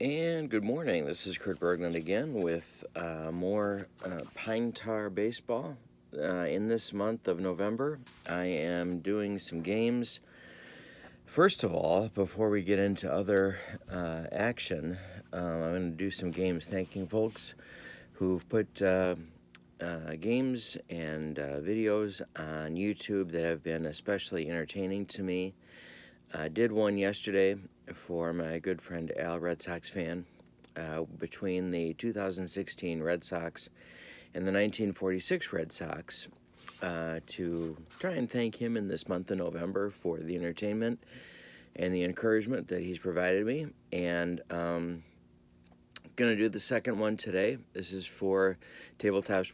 And good morning. This is Kurt Berglund again with more Pine Tar Baseball. In this month of November, I am doing some games. First of all, before we get into other action, I'm going to do some games thanking folks who've put games and videos on YouTube that have been especially entertaining to me. I did one yesterday for my good friend Al, Red Sox fan, between the 2016 Red Sox and the 1946 Red Sox, to try and thank him in this month of November for the entertainment and the encouragement that he's provided me. And going to do the second one today. This is for Tabletop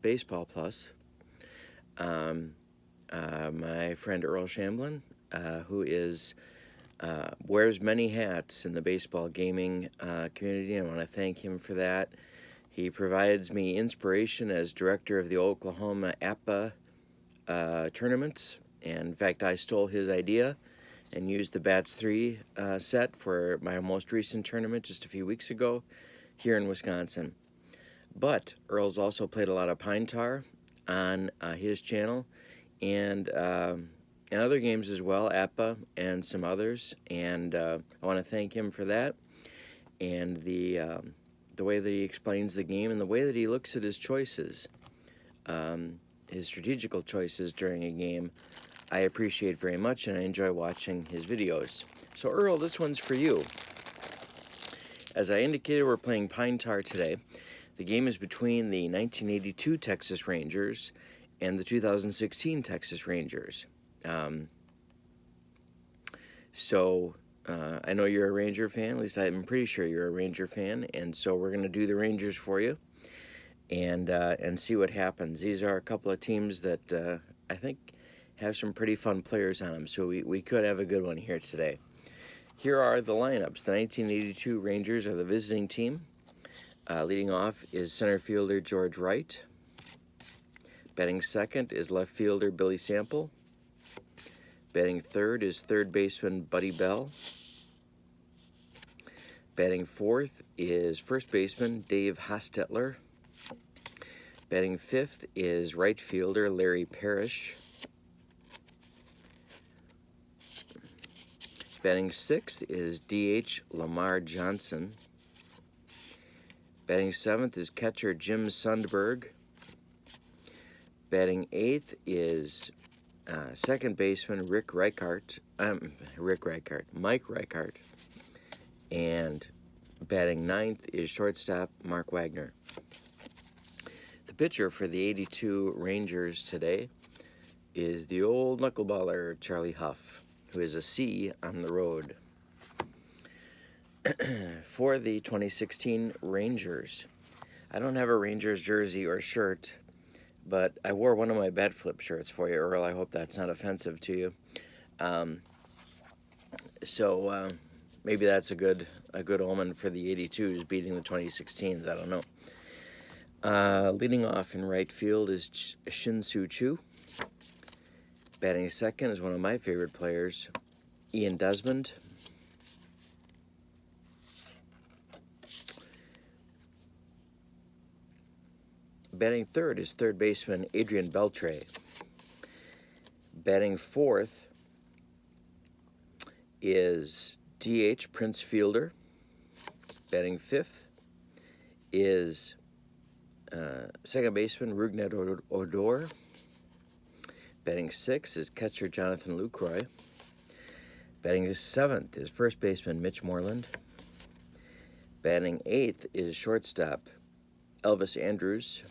Baseball Plus. My friend Earle Shamblin, who wears many hats in the baseball gaming community. I want to thank him for that. He provides me inspiration as director of the Oklahoma APA tournaments. And in fact, I stole his idea and used the Bats 3 set for my most recent tournament just a few weeks ago here in Wisconsin. But Earle's also played a lot of Pine Tar on his channel, and other games as well, APA and some others, and I want to thank him for that, and the way that he explains the game and the way that he looks at his choices, his strategical choices during a game, I appreciate very much, and I enjoy watching his videos. So Earle, this one's for you. As I indicated, we're playing Pine Tar today. The game is between the 1982 Texas Rangers and the 2016 Texas Rangers. I know you're a Ranger fan. At least I'm pretty sure you're a Ranger fan. And so we're going to do the Rangers for you and see what happens. These are a couple of teams that I think have some pretty fun players on them. So we could have a good one here today. Here are the lineups. The 1982 Rangers are the visiting team. Leading off is center fielder George Wright. Batting second is left fielder Billy Sample. Batting third is third baseman Buddy Bell. Batting fourth is first baseman Dave Hostetler. Batting fifth is right fielder Larry Parrish. Batting sixth is DH Lamar Johnson. Batting seventh is catcher Jim Sundberg. Batting eighth is second baseman Mike Reichart. And batting ninth is shortstop Mark Wagner. The pitcher for the 82 Rangers today is the old knuckleballer Charlie Huff, who is a C on the road. For the 2016 Rangers, I don't have a Rangers jersey or shirt, but I wore one of my bet flip shirts for you, Earle. I hope that's not offensive to you. Maybe that's a good omen for the 82s beating the 2016s. I don't know. Leading off in right field is Shin-Soo Choo. Batting second is one of my favorite players, Ian Desmond. Batting third is third baseman Adrian Beltre. Batting fourth is DH Prince Fielder. Batting fifth is second baseman Rougned Odor. Batting sixth is catcher Jonathan Lucroy. Batting seventh is first baseman Mitch Moreland. Batting eighth is shortstop Elvis Andrews.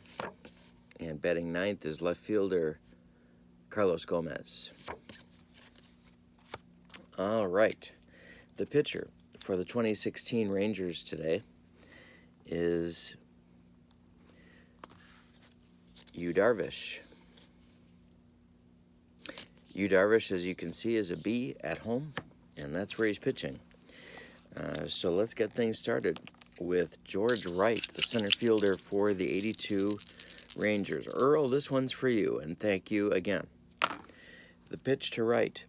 And batting ninth is left fielder Carlos Gomez. All right. The pitcher for the 2016 Rangers today is Yu Darvish. Yu Darvish, as you can see, is a B at home, and that's where he's pitching. So let's get things started with George Wright, the center fielder for the 82 Rangers. Earle, this one's for you, and thank you again. The pitch to Wright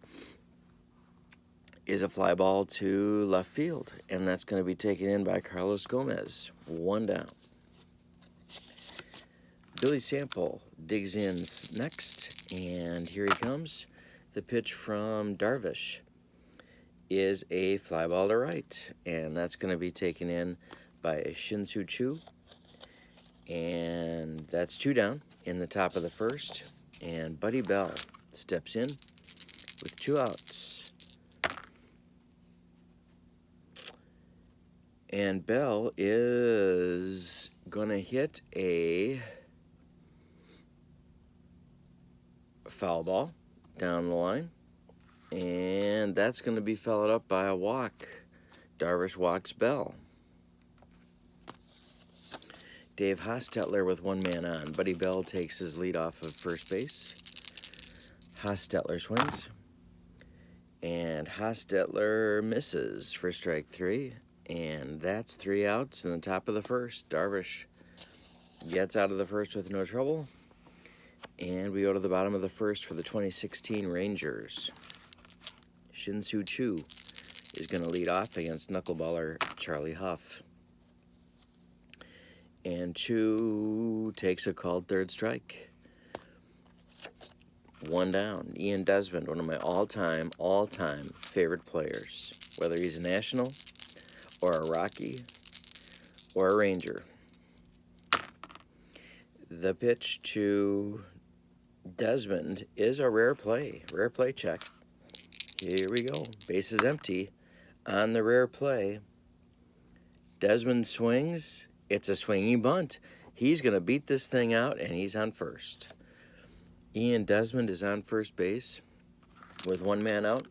is a fly ball to left field, and that's going to be taken in by Carlos Gomez. 1 down. Billy Sample digs in next, and here he comes. The pitch from Darvish is a fly ball to right, and that's going to be taken in by Shin-Soo Choo. And that's 2 down in the top of the first, and Buddy Bell steps in with 2 outs. And Bell is going to hit a foul ball down the line, and that's going to be followed up by a walk. Darvish walks Bell. Dave Hostetler with 1 man on. Buddy Bell takes his lead off of first base. Hostetler swings, and Hostetler misses for strike 3, and that's 3 outs in the top of the first. Darvish gets out of the first with no trouble, and we go to the bottom of the first for the 2016 Rangers. Shin-Soo Choo is going to lead off against knuckleballer Charlie Huff. And Choo takes a called third strike. 1 down. Ian Desmond, one of my all-time favorite players, whether he's a National or a Rocky or a Ranger. The pitch to Desmond is a rare play check. Here we go. Base is empty on the rare play. Desmond swings. It's a swinging bunt. He's going to beat this thing out, and he's on first. Ian Desmond is on first base with 1 man out.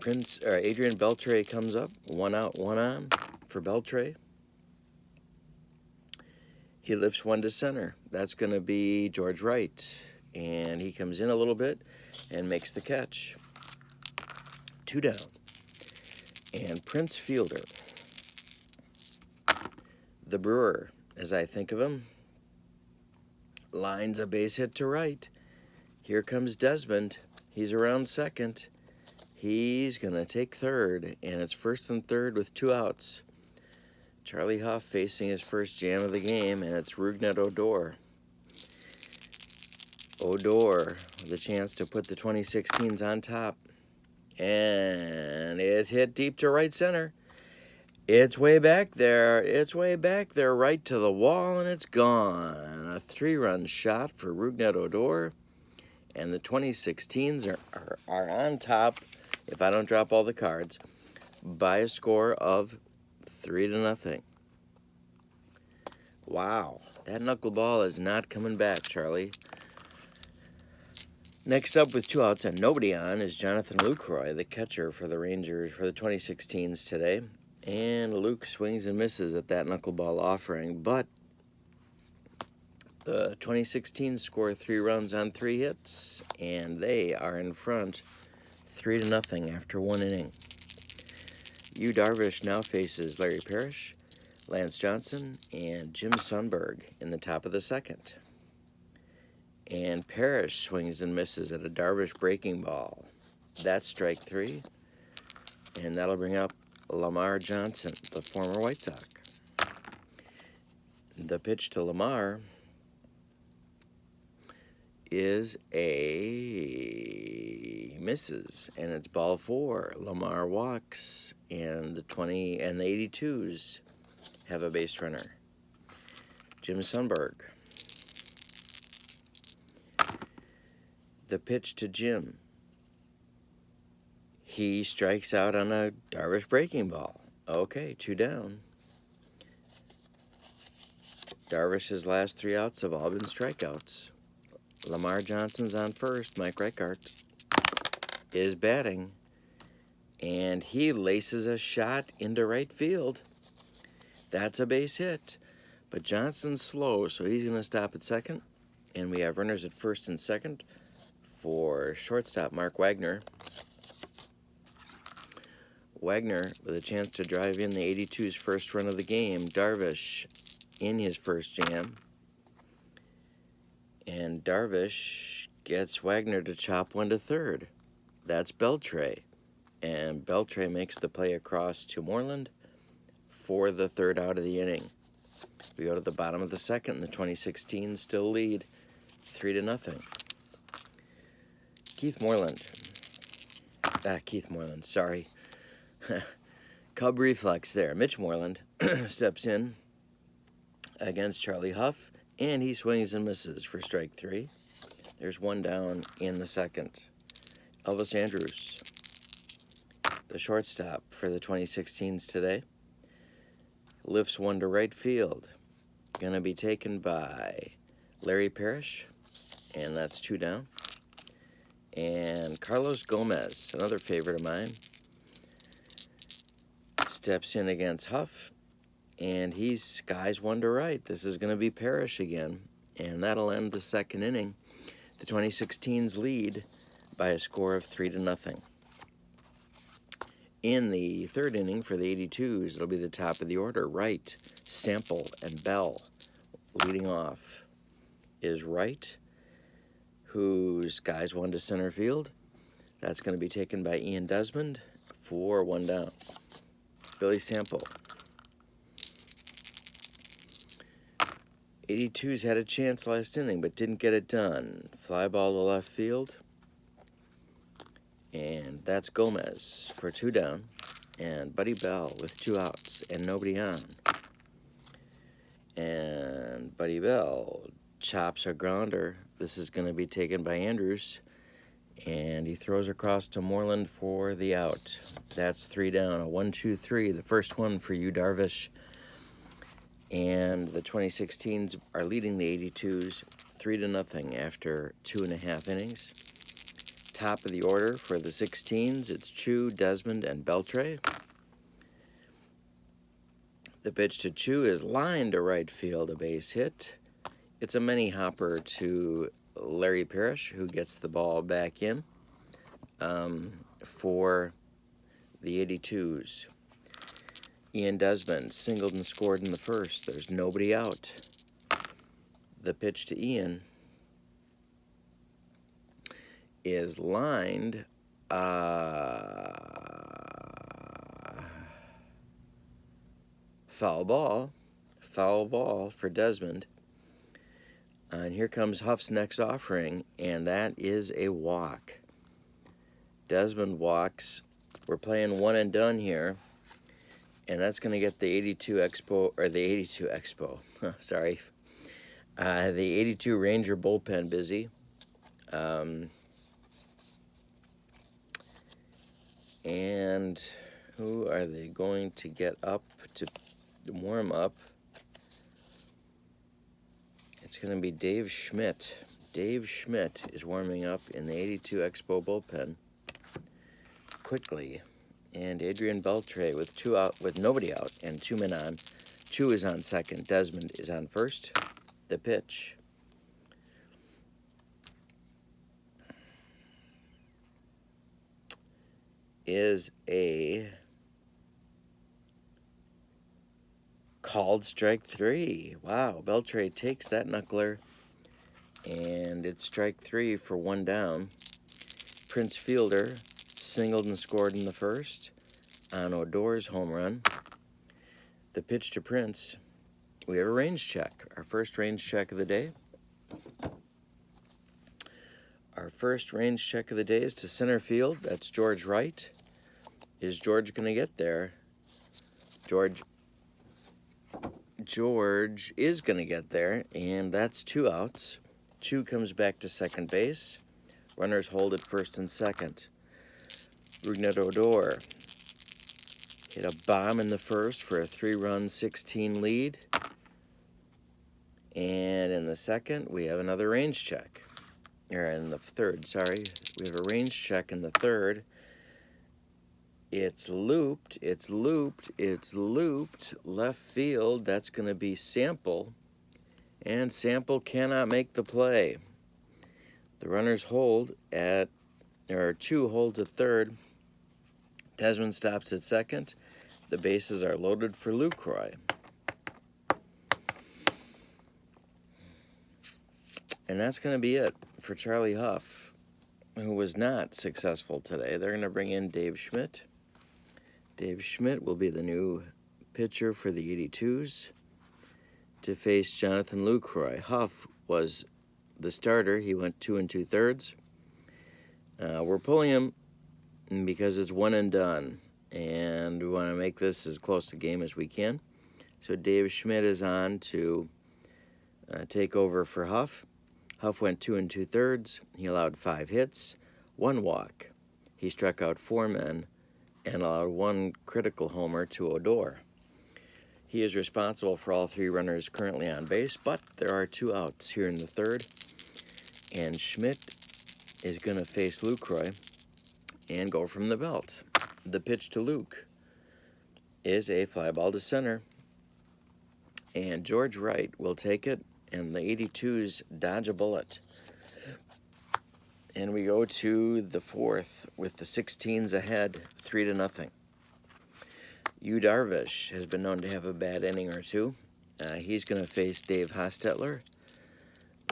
Adrian Beltre comes up, 1 out, 1 on for Beltre. He lifts 1 to center. That's going to be George Wright, and he comes in a little bit and makes the catch. 2 down. And Prince Fielder, the Brewer, as I think of him, lines a base hit to right. Here comes Desmond. He's around second. He's going to take third, and it's first and third with 2 outs. Charlie Huff facing his first jam of the game, and it's Rougned Odor. Odor with a chance to put the 2016s on top. And it's hit deep to right center. It's way back there. Right to the wall, and it's gone. A 3-run shot for Rougned Odor. And the 2016s are on top, if I don't drop all the cards, by a score of 3-0. Wow, that knuckleball is not coming back, Charlie. Next up with 2 outs and nobody on is Jonathan Lucroy, the catcher for the Rangers for the 2016s today. And Luke swings and misses at that knuckleball offering, but the 2016s score 3 runs on 3 hits, and they are in front 3-0 after 1 inning. Yu Darvish now faces Larry Parrish, Lance Johnson, and Jim Sundberg in the top of the second. And Parrish swings and misses at a Darvish breaking ball. That's strike 3, and that'll bring up Lamar Johnson, the former White Sox. The pitch to Lamar is a misses, and it's ball 4. Lamar walks, and the 20 and the 82s have a base runner. Jim Sundberg. The pitch to Jim. He strikes out on a Darvish breaking ball. Okay, 2 down. Darvish's last 3 outs have all been strikeouts. Lamar Johnson's on first. Mike Reichart is batting, and he laces a shot into right field. That's a base hit, but Johnson's slow, so he's going to stop at second, and we have runners at first and second for shortstop Mark Wagner. Wagner with a chance to drive in the 82's first run of the game. Darvish in his first jam. And Darvish gets Wagner to chop 1 to third. That's Beltre. and Beltre makes the play across to Moreland for the third out of the inning. We go to the bottom of the second, and the 2016 still lead 3-0. Keith Moreland, sorry. Cub reflex there. Mitch Moreland steps in against Charlie Huff, and he swings and misses for strike 3. There's one down in the second. Elvis Andrus, the shortstop for the 2016s today, lifts one to right field. Going to be taken by Larry Parrish, and that's 2 down. And Carlos Gomez, another favorite of mine, steps in against Huff, and he skies one to right. This is going to be Parrish again, and that'll end the second inning. The 2016's lead by a score of 3-0. In the third inning for the 82s, it'll be the top of the order. Wright, Sample, and Bell. Leading off is Wright, who skies one to center field. That's going to be taken by Ian Desmond for 1 down. Billy Sample. 82's had a chance last inning, but didn't get it done. Fly ball to left field. And that's Gomez for 2 down. And Buddy Bell with 2 outs and nobody on. And Buddy Bell chops a grounder. This is going to be taken by Andrews. And he throws across to Moreland for the out. That's 3 down. A 1-2-3. The first one for Yu Darvish. And the 2016s are leading the 82s 3-0 after 2.5 innings. Top of the order for the 16s, it's Chu, Desmond, and Beltre. The pitch to Chu is lined to right field, a base hit. It's a mini hopper to Larry Parrish, who gets the ball back in for the 82s. Ian Desmond singled and scored in the first. There's nobody out. The pitch to Ian is lined foul ball for Desmond. And here comes Huff's next offering, and that is a walk. Desmond walks. We're playing one and done here. And that's going to get the 82 Ranger bullpen busy. And who are they going to get up to warm up? It's going to be Dave Schmidt. Dave Schmidt is warming up in the 82 Expo bullpen quickly. And Adrian Beltre with nobody out and 2 men on. Chu is on second. Desmond is on first. The pitch is a called strike 3. Wow, Beltre takes that knuckler, and it's strike 3 for 1 down. Prince Fielder singled and scored in the first on Odor's home run. The pitch to Prince. We have a range check. Our first range check of the day. Our first range check of the day is to center field. That's George Wright. Is George going to get there? George is going to get there, and that's 2 outs. Chu comes back to second base. Runners hold at first and second. Rougned Odor hit a bomb in the first for a 3-run 16 lead. And in the second, we have another range check. Or in the third, sorry. We have a range check in the third. It's looped. Left field. That's going to be Sample. And Sample cannot make the play. The runners hold Chu holds at third. Desmond stops at second. The bases are loaded for Lucroy. And that's going to be it for Charlie Huff. who was not successful today. They're going to bring in Dave Schmidt. Dave Schmidt will be the new pitcher for the 82s to face Jonathan Lucroy. Huff was the starter. He went 2 2/3. We're pulling him because it's one and done, and we want to make this as close to game as we can. So Dave Schmidt is on to take over for Huff. Huff went 2 2/3. He allowed 5 hits, 1 walk. He struck out 4 men and allowed 1 critical homer to Odor. He is responsible for all 3 runners currently on base, but there are 2 outs here in the 3rd, and Schmidt is going to face Lucroy and go from the belt. The pitch to Luke is a fly ball to center, and George Wright will take it, and the 82s dodge a bullet. And we go to the 4th with the 16s ahead, 3-0. Yu Darvish has been known to have a bad inning or two. He's going to face Dave Hostetler.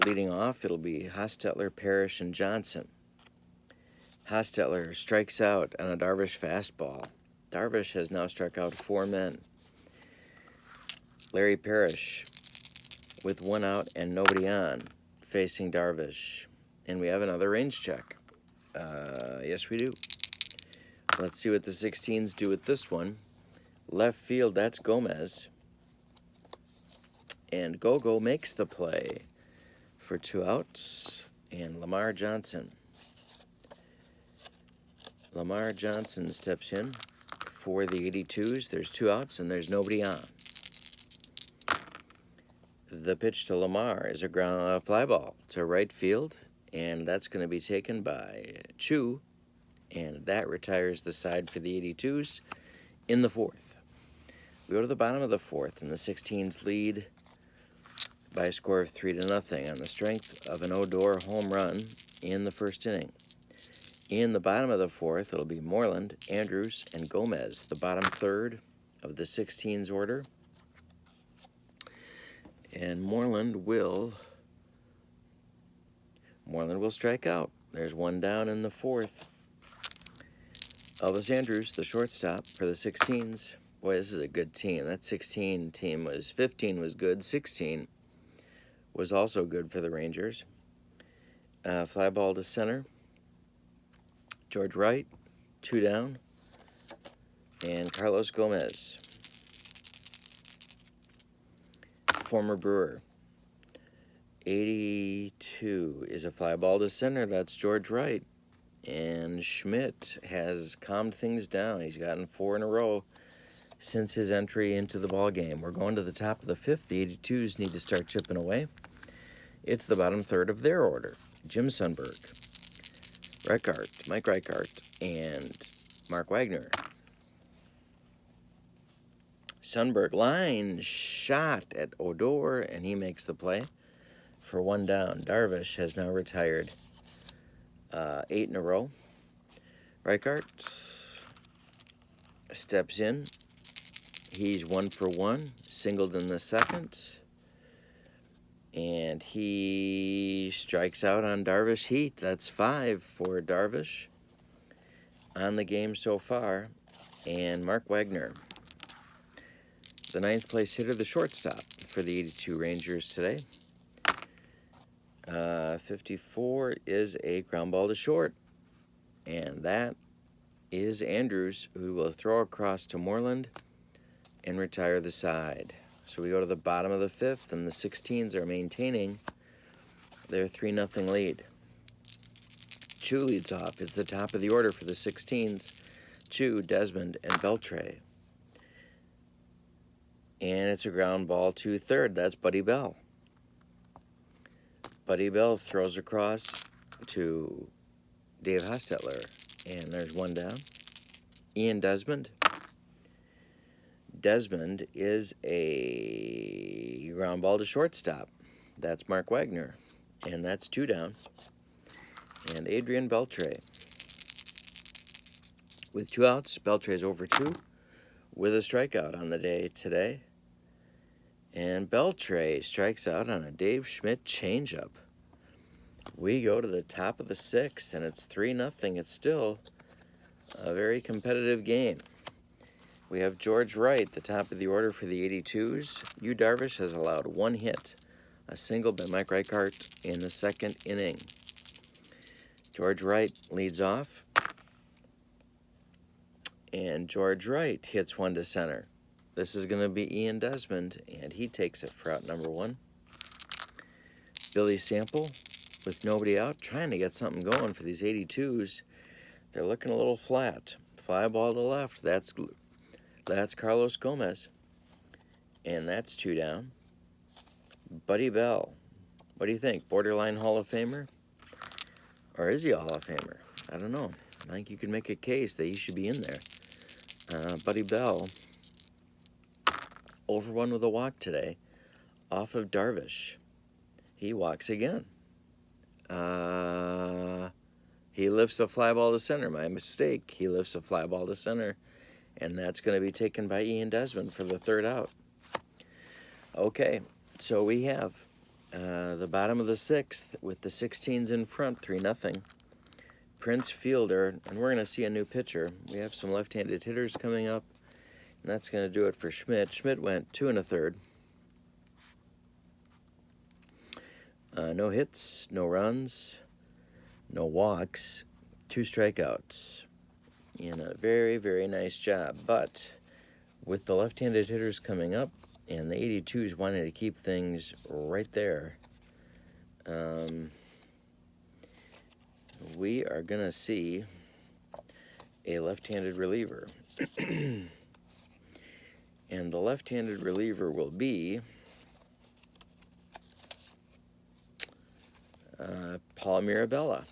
Leading off, it'll be Hostetler, Parrish, and Johnson. Hostetler strikes out on a Darvish fastball. Darvish has now struck out 4 men. Larry Parrish with 1 out and nobody on, facing Darvish. And we have another range check. Yes, we do. Let's see what the 16s do with this one. Left field, that's Gomez. And Gogo makes the play for 2 outs. And Lamar Johnson. Lamar Johnson steps in for the 82s. There's 2 outs and there's nobody on. The pitch to Lamar is a ground fly ball to right field, and that's going to be taken by Chu, and that retires the side for the 82s in the 4th. We go to the bottom of the 4th, and the 16s lead by a score of 3-0 on the strength of an Odor home run in the 1st inning. In the bottom of the 4th, it'll be Moreland, Andrews, and Gomez, the bottom 3rd of the 16s order. And Moreland will strike out. There's 1 down in the 4th. Elvis Andrews, the shortstop for the 16s. Boy, this is a good team. That 16 team was 15 was good. 16 was also good for the Rangers. Fly ball to center. George Wright, 2 down. And Carlos Gomez, former Brewer. 82 is a fly ball to center. That's George Wright. And Schmidt has calmed things down. He's gotten 4 in a row since his entry into the ball game. We're going to the top of the 5th. The 82s need to start chipping away. It's the bottom 3rd of their order. Jim Sundberg, Mike Reichart, and Mark Wagner. Sundberg line shot at Odor, and he makes the play for 1 down. Darvish has now retired 8 in a row. Reichart steps in. He's 1 for 1, singled in the 2nd. And he strikes out on Darvish Heat. That's 5 for Darvish on the game so far. And Mark Wagner, the 9th place hitter, the shortstop for the 82 Rangers today. 54 is a ground ball to short. And that is Andrews, who will throw across to Moreland and retire the side. So we go to the bottom of the 5th, and the 16s are maintaining their 3-0 lead. Chu leads off. It's the top of the order for the 16s. Chu, Desmond, and Beltre. And it's a ground ball to 3rd. That's Buddy Bell. Buddy Bell throws across to Dave Hostetler. And there's 1 down. Ian Desmond. Desmond is a ground ball to shortstop. That's Mark Wagner. And that's 2 down. And Adrian Beltre. With 2 outs, Beltre's over 2 with a strikeout on the day today. And Beltre strikes out on a Dave Schmidt changeup. we go to the top of the 6th, and it's 3-0. It's still a very competitive game. We have George Wright, the top of the order for the 82s. Yu Darvish has allowed 1 hit, a single by Mike Reichart in the 2nd inning. George Wright leads off, and George Wright hits 1 to center. This is going to be Ian Desmond, and he takes it for out number 1. Billy Sample, with nobody out, trying to get something going for these 82s. They're looking a little flat. Fly ball to left. That's Carlos Gomez. And that's 2 down. Buddy Bell. What do you think? Borderline Hall of Famer? Or is he a Hall of Famer? I don't know. I think you can make a case that he should be in there. Buddy Bell, 0-for-1 with a walk today, off of Darvish. He walks again. He lifts a fly ball to center. My mistake. He lifts a fly ball to center. And that's going to be taken by Ian Desmond for the 3rd out. Okay, so we have the bottom of the 6th with the 16s in front, 3-0. Prince Fielder, and we're going to see a new pitcher. We have some left-handed hitters coming up, and that's going to do it for Schmidt. Schmidt went 2 1/3. No hits, no runs, no walks, 2 strikeouts. And a very, very nice job. But with the left-handed hitters coming up and the 82s wanting to keep things right there, we are going to see a left-handed reliever. And the left-handed reliever will be Paul Mirabella.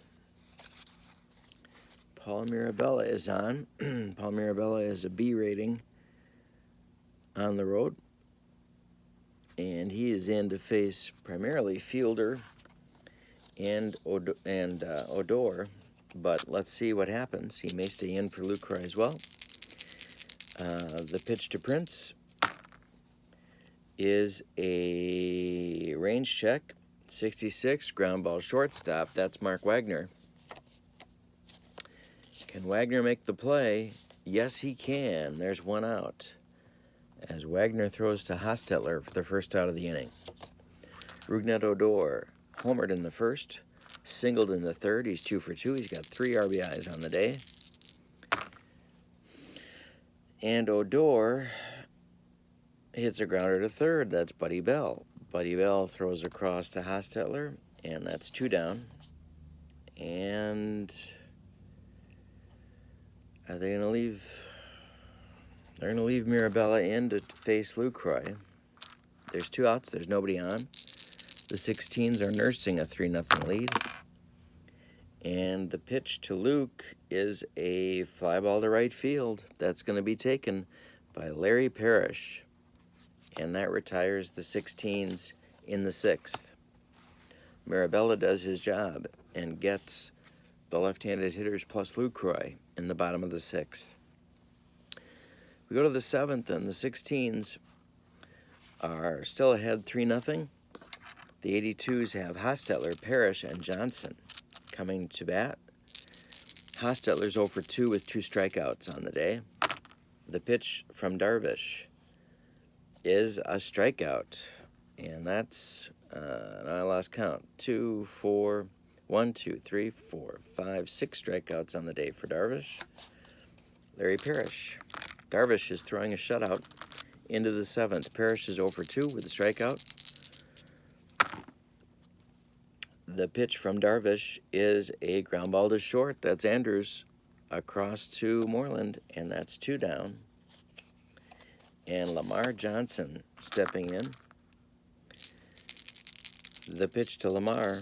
Paul Mirabella is on. Paul Mirabella is a B rating on the road. And he is in to face primarily Fielder and Odor. But let's see what happens. He may stay in for Lucroy as well. The pitch to Prince is a range check. 66, ground ball shortstop. That's Mark Wagner. Can Wagner make the play? Yes, he can. There's 1 out. As Wagner throws to Hostetler for the 1st out of the inning. Rougned Odor homered in the 1st, singled in the 3rd. He's 2 for 2. He's got 3 RBIs on the day. And Odor hits a grounder to 3rd. That's Buddy Bell. Buddy Bell throws across to Hostetler, and that's 2 down. And are they going to leave? They're going to leave Mirabella in to face Lucroy. There's 2 outs. There's nobody on. The 16s are nursing a 3-0 lead. And the pitch to Luke is a fly ball to right field. That's going to be taken by Larry Parrish. And that retires the 16s in the 6th. Mirabella does his job and gets the left-handed hitters plus Lucroy in the bottom of the 6th. We go to the 7th, and the 16s are still ahead 3-0. The 82s have Hostetler, Parrish, and Johnson coming to bat. Hostetler's 0 for 2 with 2 strikeouts on the day. The pitch from Darvish is a strikeout, and that's, I lost count, 2, 4, 1, 2, 3, 4, 5, 6 strikeouts on the day for Darvish. Larry Parrish. Darvish is throwing a shutout into the 7th. Parrish is 0 for 2 with a strikeout. The pitch from Darvish is a ground ball to short. That's Andrews across to Moreland, and that's 2 down. And Lamar Johnson stepping in. The pitch to Lamar.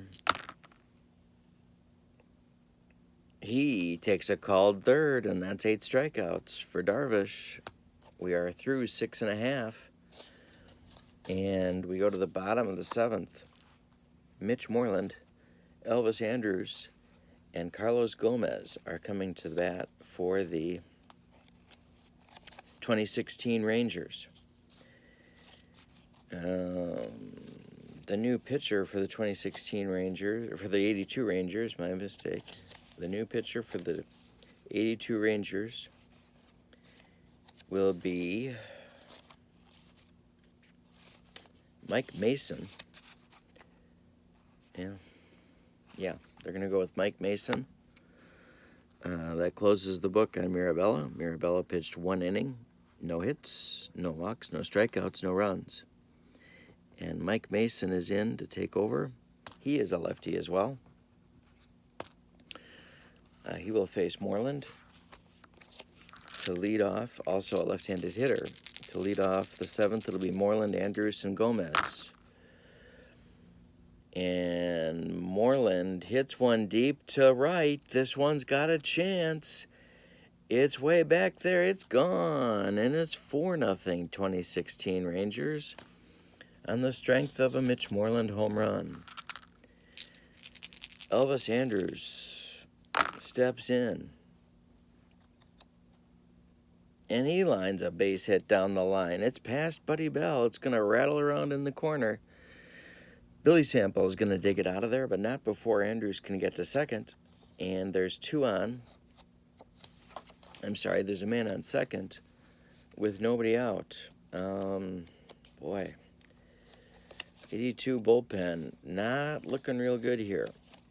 He takes a called 3rd, and that's 8 strikeouts for Darvish. We are through 6.5. And we go to the bottom of the 7th. Mitch Moreland, Elvis Andrews, and Carlos Gomez are coming to the bat for the 2016 Rangers. The the new pitcher for the 2016 Rangers, or for the 82 Rangers, my mistake. The new pitcher for the 82 Rangers will be Mike Mason. Yeah, they're going to go with Mike Mason. That closes the book on Mirabella. Mirabella pitched 1 inning, no hits, no walks, no strikeouts, no runs. And Mike Mason is in to take over. He is a lefty as well. He will face Moreland to lead off, also a left-handed hitter. To lead off the 7th, it'll be Moreland, Andrews, and Gomez. And Moreland hits one deep to right. This one's got a chance. It's way back there. It's gone. And it's 4-0 2016 Rangers on the strength of a Mitch Moreland home run. Elvis Andrews steps in. And he lines a base hit down the line. It's past Buddy Bell. It's going to rattle around in the corner. Billy Sample is going to dig it out of there, but not before Andrews can get to second. And there's 2 on. I'm sorry, there's a man on second with nobody out. Boy. 82 bullpen. Not looking real good here.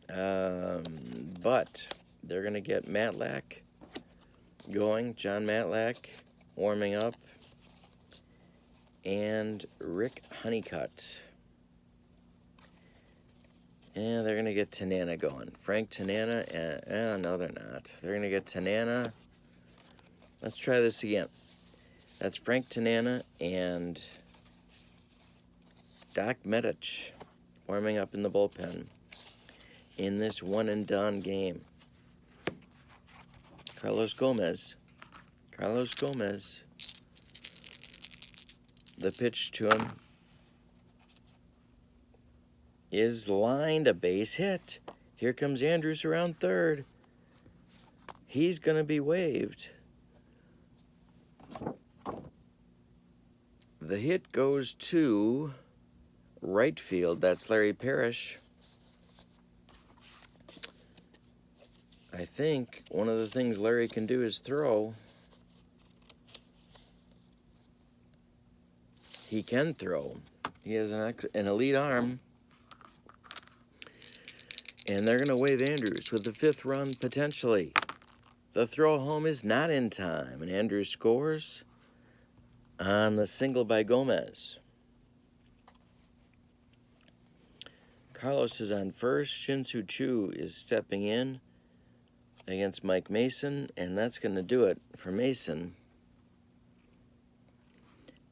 But they're going to get Matlack going. John Matlack warming up. And Rick Honeycutt. And they're going to get Tanana going. Frank Tanana. No, they're not. They're going to get Tanana. Let's try this again. That's Frank Tanana and Doc Medich warming up in the bullpen in this one-and-done game. Carlos Gomez. The pitch to him is lined, a base hit. Here comes Andrews around third. He's going to be waved. The hit goes to right field. That's Larry Parrish. I think one of the things Larry can do is throw. He can throw. He has an elite arm. And they're going to wave Andrews with the 5th run potentially. The throw home is not in time. And Andrews scores on the single by Gomez. Carlos is on first. Shin-Soo Choo is stepping in against Mike Mason. And that's going to do it for Mason.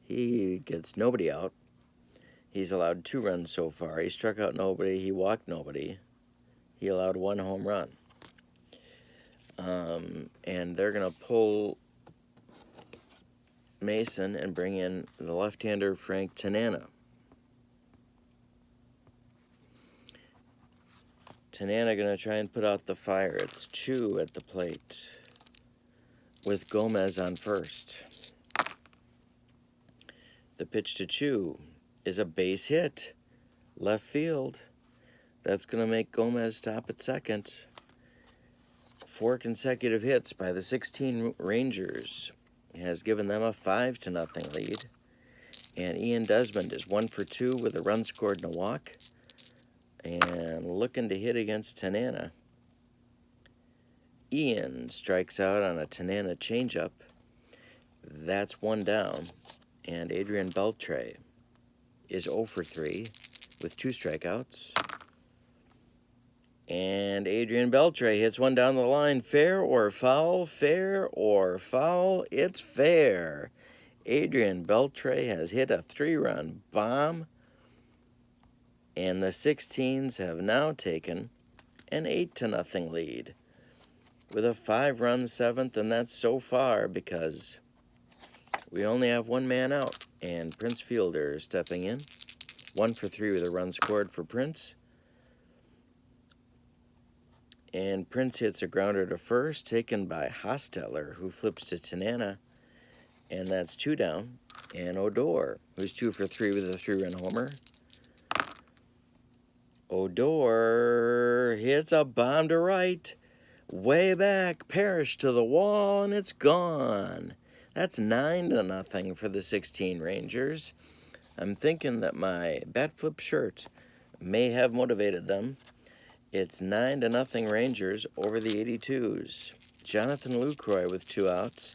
He gets nobody out. He's allowed 2 runs so far. He struck out nobody. He walked nobody. He allowed 1 home run. And they're going to pull Mason and bring in the left-hander Frank Tanana. Tanana going to try and put out the fire. It's Choo at the plate with Gomez on first. The pitch to Choo is a base hit. Left field. That's going to make Gomez stop at second. 4 consecutive hits by the 16 Rangers has given them a 5-0 lead. And Ian Desmond is 1 for 2 with a run scored and a walk. And looking to hit against Tanana. Ian strikes out on a Tanana changeup. That's 1 down. And Adrian Beltre is 0 for 3 with 2 strikeouts. And Adrian Beltre hits one down the line. Fair or foul? Fair or foul? It's fair. Adrian Beltre has hit a 3-run bomb. And the 16s have now taken an 8-0 lead with a 5-run 7th. And that's so far because we only have 1 man out. And Prince Fielder stepping in. 1 for 3 with a run scored for Prince. And Prince hits a grounder to first, taken by Hosteller, who flips to Tanana. And that's 2 down. And Odor, who's 2 for 3 with a 3-run homer. Odor hits a bomb to right. Way back, Parrish to the wall, and it's gone. That's 9-0 for the 16 Rangers. I'm thinking that my bat flip shirt may have motivated them. It's 9-0 Rangers over the 82s. Jonathan Lucroy with 2 outs.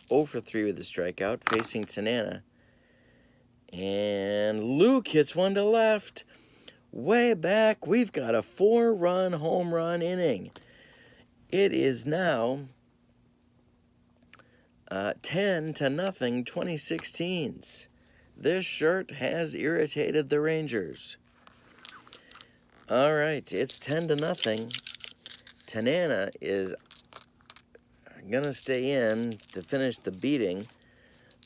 0 for 3 with a strikeout, facing Tanana. And Luke hits one to left. Way back, we've got a 4-run home run inning. It is now 10-0 2016s. This shirt has irritated the Rangers. All right, it's 10-0. Tanana is going to stay in to finish the beating.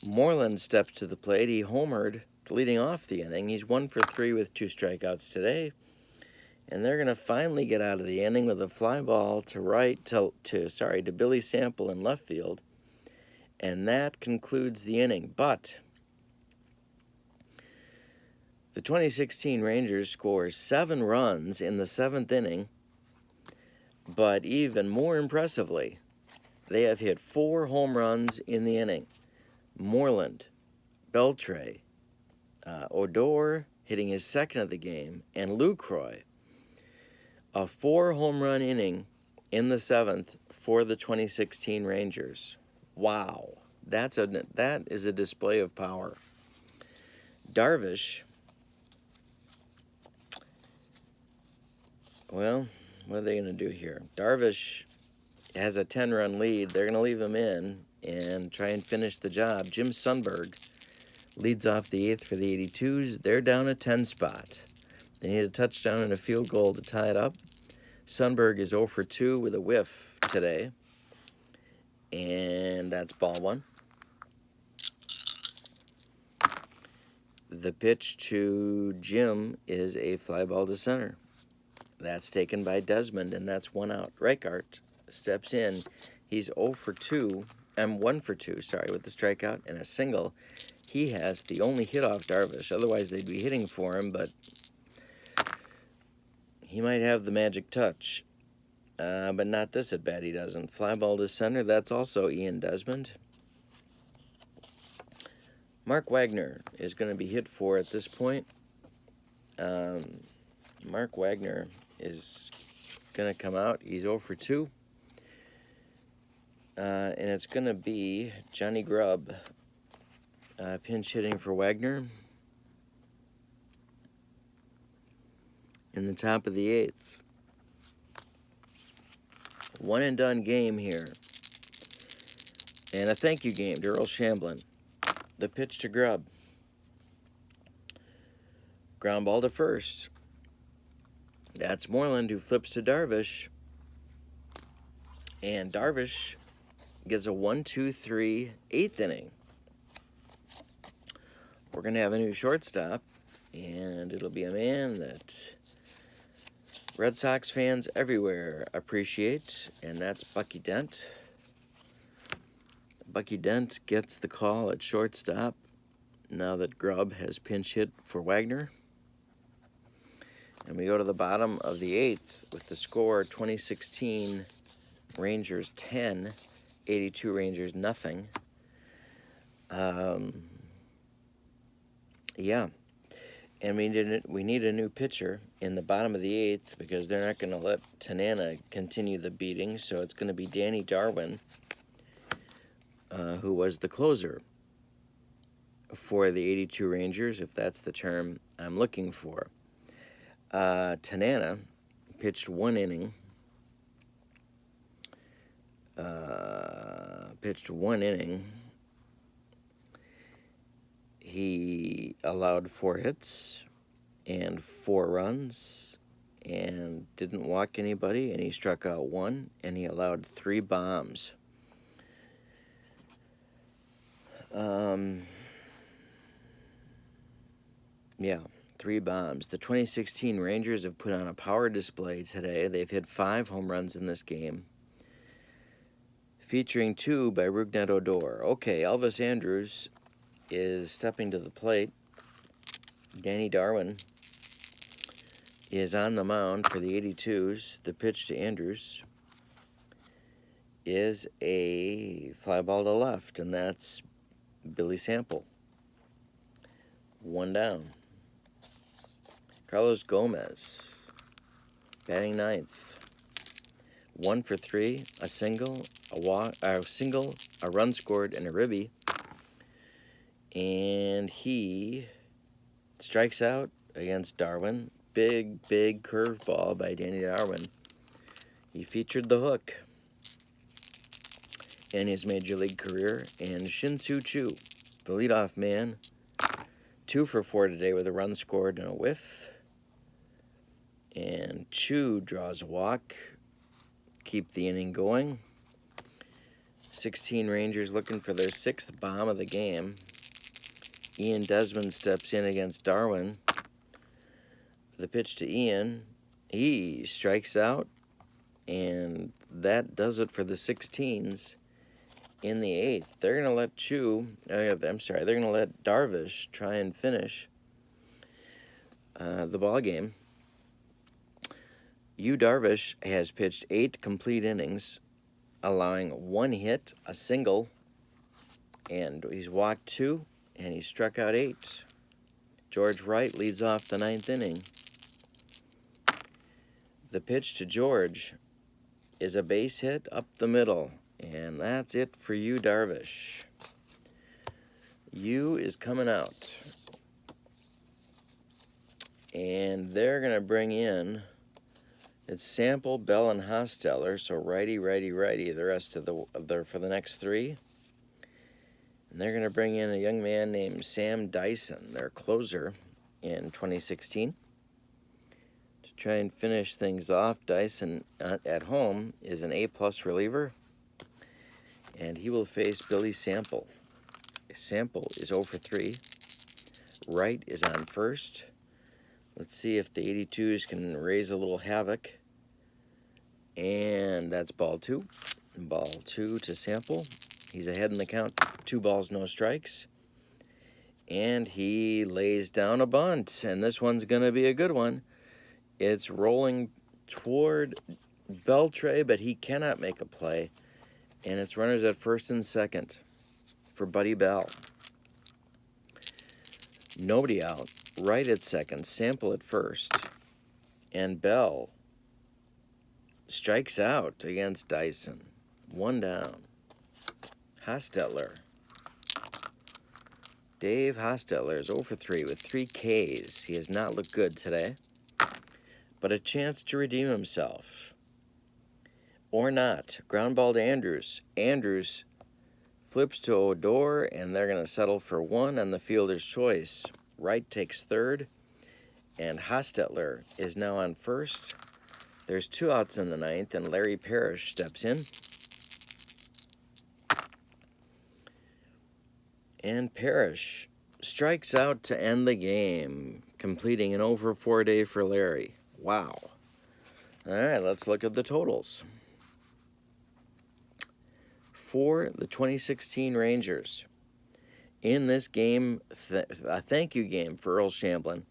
Moreland steps to the plate. He homered leading off the inning. He's 1 for 3 with 2 strikeouts today. And they're going to finally get out of the inning with a fly ball to Billy Sample in left field. And that concludes the inning. But the 2016 Rangers score 7 runs in the 7th inning. But even more impressively, they have hit 4 home runs in the inning. Moreland, Beltre, Odor hitting his second of the game, and Lucroy. A 4 home run inning in the 7th for the 2016 Rangers. Wow, that is a display of power. Darvish, well, what are they going to do here? Darvish has a 10-run lead. They're going to leave him in and try and finish the job. Jim Sundberg leads off the 8th for the 82s. They're down a 10 spot. They need a touchdown and a field goal to tie it up. Sundberg is 0 for 2 with a whiff today. And that's ball 1. The pitch to Jim is a fly ball to center. That's taken by Desmond, and that's 1 out. Reichart steps in. He's 1 for 2, with the strikeout and a single. He has the only hit off Darvish. Otherwise, they'd be hitting for him, but he might have the magic touch. But not this at bat, he doesn't. Fly ball to center, that's also Ian Desmond. Mark Wagner is going to be hit for at this point. Mark Wagner is going to come out. He's 0 for 2. And it's going to be Johnny Grubb pinch hitting for Wagner in the top of the 8th. One and done game here. And a thank you game to Earle Shamblin. The pitch to Grubb. Ground ball to first. That's Moreland who flips to Darvish. And Darvish gets a 1-2-3 8th inning. We're going to have a new shortstop, and it'll be a man that Red Sox fans everywhere appreciate, and that's Bucky Dent. Bucky Dent gets the call at shortstop now that Grubb has pinch hit for Wagner. And we go to the bottom of the 8th with the score 2016 Rangers 10, 82 Rangers nothing. Yeah. And we need a new pitcher in the bottom of the 8th because they're not going to let Tanana continue the beating. So it's going to be Danny Darwin, who was the closer for the 82 Rangers, if that's the term I'm looking for. Tanana pitched 1 inning. He allowed 4 hits and 4 runs and didn't walk anybody, and he struck out 1, and he allowed 3 bombs. Yeah, 3 bombs. The 2016 Rangers have put on a power display today. They've hit 5 home runs in this game, featuring 2 by Rougned Odor. Okay, Elvis Andrus is stepping to the plate. Danny Darwin is on the mound for the 82s. The pitch to Andrews is a fly ball to left, and that's Billy Sample. 1 down. Carlos Gomez, batting ninth. 1 for 3, a single, a run scored, and a ribby. And he strikes out against Darwin. Big curveball by Danny Darwin. He featured the hook in his major league career. And Shin-Soo Choo, the leadoff man, 2 for 4 today with a run scored and a whiff. And Choo draws a walk. Keep the inning going. 16 Rangers looking for their 6th bomb of the game. Ian Desmond steps in against Darwin. The pitch to Ian. He strikes out. And that does it for the 16s in the 8th. They're going to let they're going to let Darvish try and finish the ball game. Yu Darvish has pitched 8 complete innings, allowing 1 hit, a single, and he's walked 2, and he struck out 8. George Wright leads off the 9th inning. The pitch to George is a base hit up the middle, and that's it for Yu Darvish. Yu is coming out, and they're going to bring in, it's Sample, Bell, and Hosteller, so righty, the rest of for the next 3. And they're going to bring in a young man named Sam Dyson, their closer, in 2016. To try and finish things off, Dyson at home is an A-plus reliever, and he will face Billy Sample. Sample is 0 for 3. Wright is on first. Let's see if the 82s can raise a little havoc. And that's ball 2. Ball 2 to Sample. He's ahead in the count. 2 balls, no strikes. And he lays down a bunt. And this one's going to be a good one. It's rolling toward Beltre, but he cannot make a play. And it's runners at first and second for Buddy Bell. Nobody out. Right at second. Sample at first. And Bell strikes out against Dyson. 1 down. Hostettler. Dave Hostettler is 0 for 3 with 3 Ks. He has not looked good today, but a chance to redeem himself. Or not. Ground ball to Andrews. Andrews flips to Odor, and they're going to settle for 1 on the fielder's choice. Wright takes third, and Hostettler is now on first. There's 2 outs in the 9th, and Larry Parrish steps in. And Parrish strikes out to end the game, completing an 0 for 4 day for Larry. Wow. All right, let's look at the totals. For the 2016 Rangers, in this game, a thank you game for Earle Shamblin,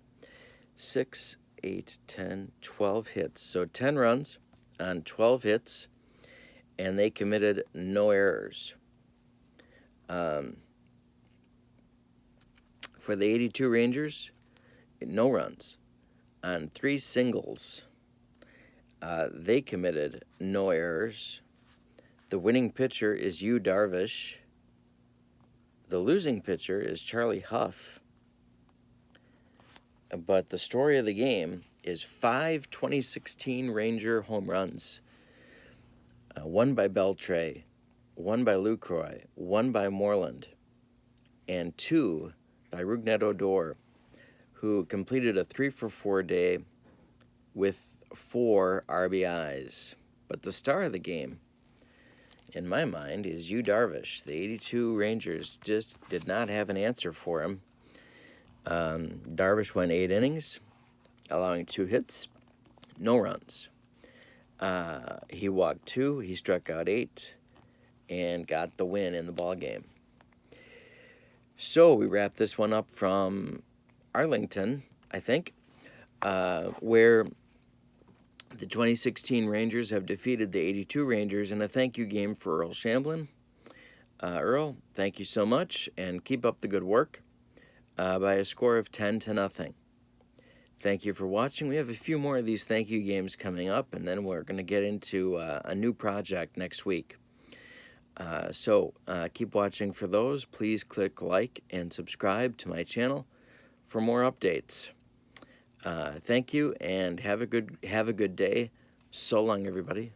6, 8, 10, 12 hits. So 10 runs on 12 hits, and they committed no errors. For the 82 Rangers, no runs on 3 singles. They committed no errors. The winning pitcher is Yu Darvish. The losing pitcher is Charlie Huff. But the story of the game is 5 2016 Ranger home runs. 1 by Beltre, 1 by Lucroy, 1 by Moreland, and 2 by Rougned Odor, who completed a 3 for 4 day with 4 RBIs. But the star of the game, in my mind, is Yu Darvish. The 82 Rangers just did not have an answer for him. Darvish went 8 innings, allowing 2 hits, no runs. He walked 2, he struck out 8, and got the win in the ball game. So we wrap this one up from Arlington, I think. where the 2016 Rangers have defeated the 82 Rangers in a thank you game for Earle Shamblin. Earle, thank you so much, and keep up the good work by a score of 10-0. Thank you for watching. We have a few more of these thank you games coming up, and then we're going to get into a new project next week. So keep watching for those. Please click like and subscribe to my channel for more updates. Thank you, and have a good day. So long, everybody.